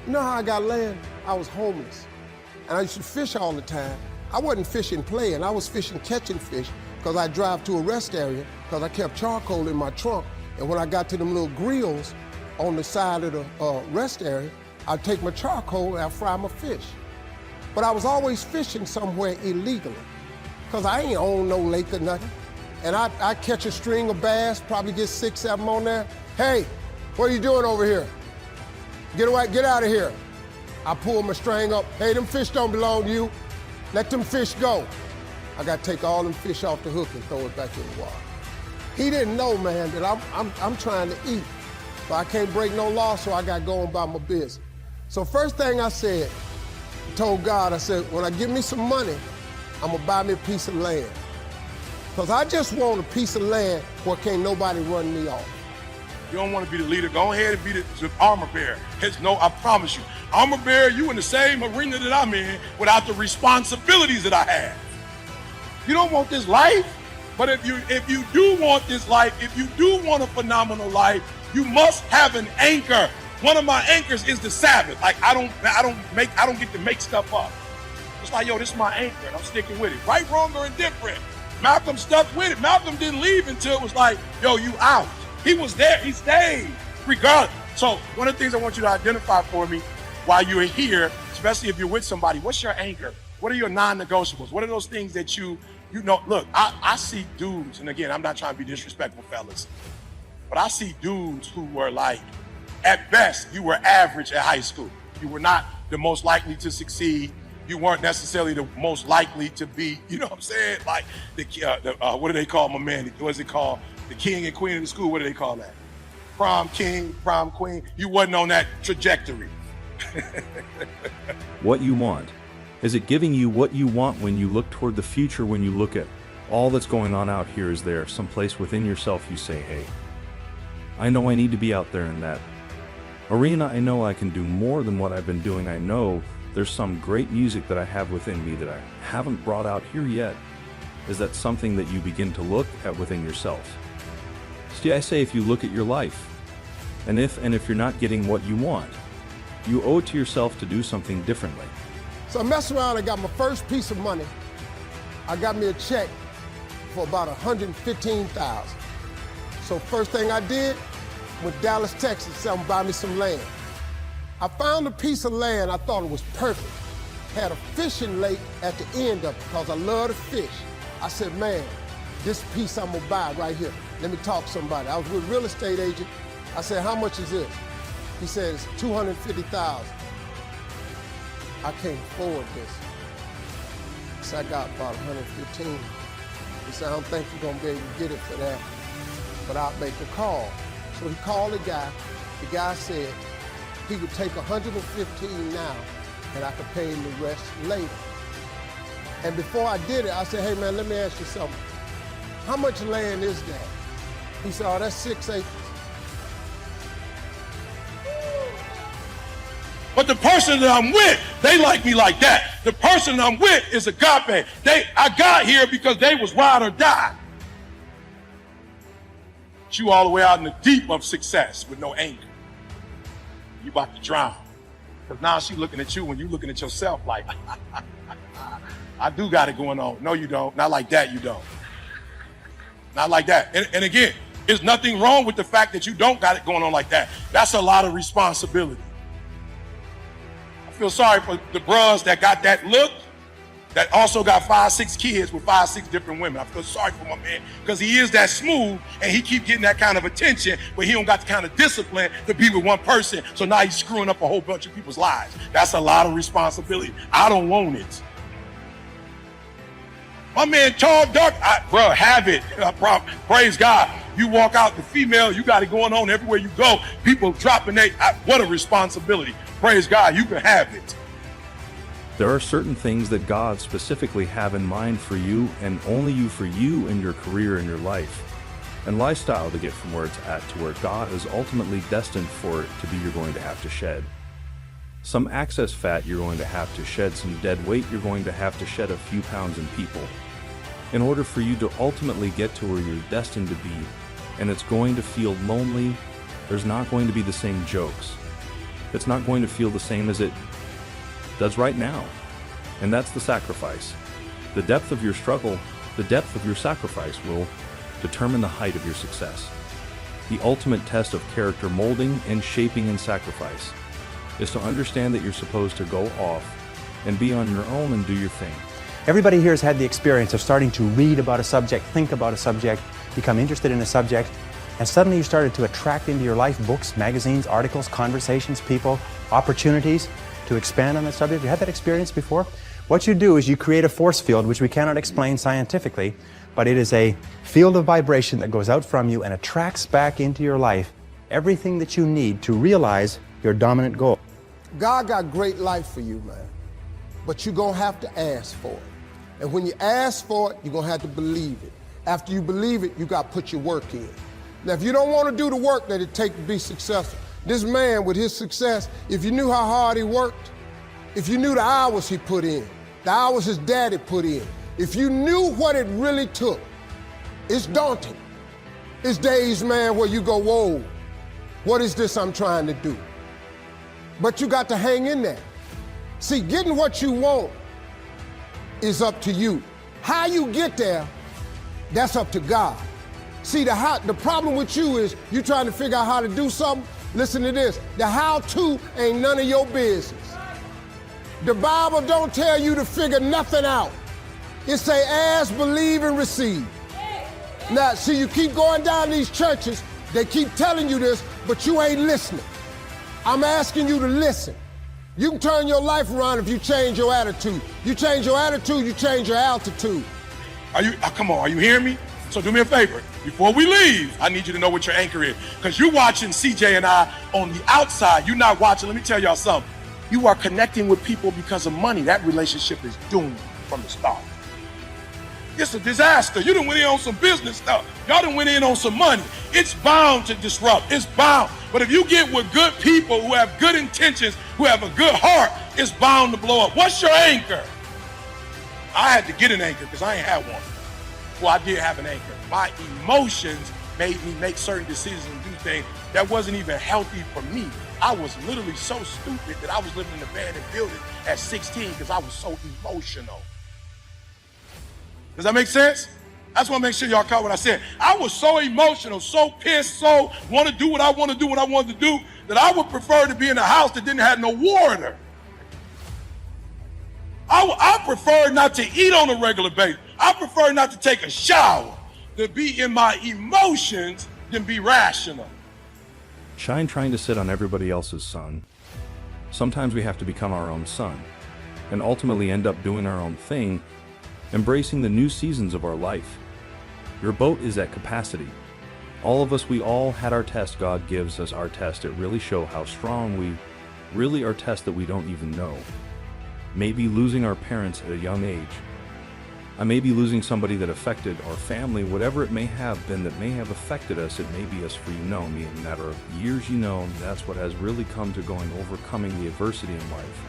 You know how I got land? I was homeless. And I used to fish all the time. I wasn't fishing playing, I was fishing catching fish because I drive to a rest area because I kept charcoal in my trunk. And when I got to them little grills on the side of the rest area, I'd take my charcoal and I'd fry my fish. But I was always fishing somewhere illegally because I ain't own no lake or nothing. And I catch a string of bass, probably get 6, 7 on there. Hey, what are you doing over here? Get away, get out of here. I pull my string up. Hey, them fish don't belong to you. Let them fish go. I got to take all them fish off the hook and throw it back in the water. He didn't know, man, that I'm trying to eat, but I can't break no law, so I got to go on by my business. So first thing I said, I told God, I said, when I get me some money, I'm gonna buy me a piece of land. Because I just want a piece of land where can't nobody run me off. You don't want to be the leader. Go ahead and be the armor bearer. I promise you. Armor bearer, you in the same arena that I'm in without the responsibilities that I have. You don't want this life, but if you do want this life, if you do want a phenomenal life, you must have an anchor. One of my anchors is the Sabbath. Like I don't get to make stuff up. It's like, yo, this is my anchor and I'm sticking with it. Right, wrong, or indifferent. Malcolm stuck with it. Malcolm didn't leave until it was like, yo, you out. He was there, he stayed, regardless. So one of the things I want you to identify for me while you're here, especially if you're with somebody, what's your anchor? What are your non-negotiables? What are those things that you know? Look, I see dudes, and again, I'm not trying to be disrespectful, fellas, but I see dudes who were like, at best, you were average at high school. You were not the most likely to succeed. You weren't necessarily the most likely to be, you know what I'm saying? Like, what do they call my man? What is it called? The king and queen of the school, what do they call that? Prom king, prom queen. You wasn't on that trajectory. What you want. Is it giving you what you want when you look toward the future, when you look at all that's going on out here? Is there someplace within yourself you say, hey, I know I need to be out there in that arena. I know I can do more than what I've been doing. I know there's some great music that I have within me that I haven't brought out here yet. Is that something that you begin to look at within yourself? See, I say if you look at your life, and if you're not getting what you want, you owe it to yourself to do something differently. So I messed around and got my first piece of money. I got me a check for about $115,000. So first thing I did, went to Dallas, Texas, said I'm buy me some land. I found a piece of land, I thought it was perfect. Had a fishing lake at the end of it because I love to fish. I said, man, this piece I'm gonna buy right here. Let me talk to somebody. I was with a real estate agent. I said, how much is this? He said, it's $250,000. I can't afford this. So I got about 115. He said, I don't think you're gonna be able to get it for that, but I'll make a call. So he called the guy. The guy said he would take 115 now and I could pay him the rest later. And before I did it, I said, hey man, let me ask you something. How much land is that? He said, oh, that's 6 acres. But the person that I'm with, they like me like that. The person I'm with is agape. I got here because they was ride or die. But you all the way out in the deep of success with no anchor. You about to drown. Because now she looking at you when you looking at yourself like, I do got it going on. No, you don't. Not like that, you don't. Not like that. And again, there's nothing wrong with the fact that you don't got it going on like that. That's a lot of responsibility. I feel sorry for the bros that got that look, that also got 5, 6 kids with 5, 6 different women. I feel sorry for my man because he is that smooth and he keep getting that kind of attention, but he don't got the kind of discipline to be with one person. So now he's screwing up a whole bunch of people's lives. That's a lot of responsibility. I don't want it. My man, tall, dark, bro, have it. Praise God. You walk out, the female, you got it going on everywhere you go. People dropping what a responsibility. Praise God, you can have it. There are certain things that God specifically have in mind for you and only you for you in your career and your life and lifestyle to get from where it's at to where God is ultimately destined for it to be. You're going to have to shed some excess fat. You're going to have to shed some dead weight. You're going to have to shed a few pounds in people in order for you to ultimately get to where you're destined to be. And it's going to feel lonely. There's not going to be the same jokes. it's not going to feel the same as it does right now. And that's the sacrifice. The depth of your struggle, the depth of your sacrifice will determine the height of your success. The ultimate test of character molding and shaping in sacrifice is to understand that you're supposed to go off and be on your own and do your thing. Everybody here has had the experience of starting to read about a subject, think about a subject, become interested in a subject, and suddenly you started to attract into your life books, magazines, articles, conversations, people, opportunities to expand on that subject. You had that experience before? What you do is you create a force field, which we cannot explain scientifically, but it is a field of vibration that goes out from you and attracts back into your life everything that you need to realize your dominant goal. God got great life for you, man. But you're going to have to ask for it. And when you ask for it, you're going to have to believe it. After you believe it, you got to put your work in. Now, if you don't want to do the work that it takes to be successful, this man with his success, if you knew how hard he worked, if you knew the hours he put in, the hours his daddy put in, if you knew what it really took, it's daunting. It's days, man, where you go, whoa, what is this I'm trying to do? But you got to hang in there. See, getting what you want is up to you. How you get there, that's up to God. See, the problem with you is you trying to figure out how to do something. Listen to this. The how-to ain't none of your business. The Bible don't tell you to figure nothing out. It say ask, believe, and receive. Now, see, you keep going down these churches, they keep telling you this, but you ain't listening. I'm asking you to listen. You can turn your life around if you change your attitude. You change your attitude, you change your altitude. Come on, are you hearing me? So do me a favor. Before we leave, I need you to know what your anchor is. Because you're watching CJ and I on the outside. You're not watching. Let me tell y'all something. You are connecting with people because of money. That relationship is doomed from the start. It's a disaster. You done went in on some business stuff. Y'all done went in on some money. It's bound to disrupt. It's bound. But if you get with good people who have good intentions, who have a good heart, it's bound to blow up. What's your anchor? I had to get an anchor because I ain't had one. Well, I did have an anchor. My emotions made me make certain decisions and do things that wasn't even healthy for me. I was literally so stupid that I was living in an abandoned building at 16 because I was so emotional. Does that make sense? I just want to make sure y'all caught what I said. I was so emotional, so pissed, so want to do what I want to do, what I wanted to do, that I would prefer to be in a house that didn't have no water. I prefer not to eat on a regular basis. I prefer not to take a shower, to be in my emotions than be rational. Shine trying to sit on everybody else's sun. Sometimes we have to become our own sun, and ultimately end up doing our own thing, embracing the new seasons of our life. Your boat is at capacity. All of us, we all had our test. God gives us our test. It really show how strong we really are, tests that we don't even know. Maybe losing our parents at a young age. I may be losing somebody that affected our family, whatever it may have been that may have affected us. It may be us for me in a matter of years, that's what has really come to overcoming the adversity in life.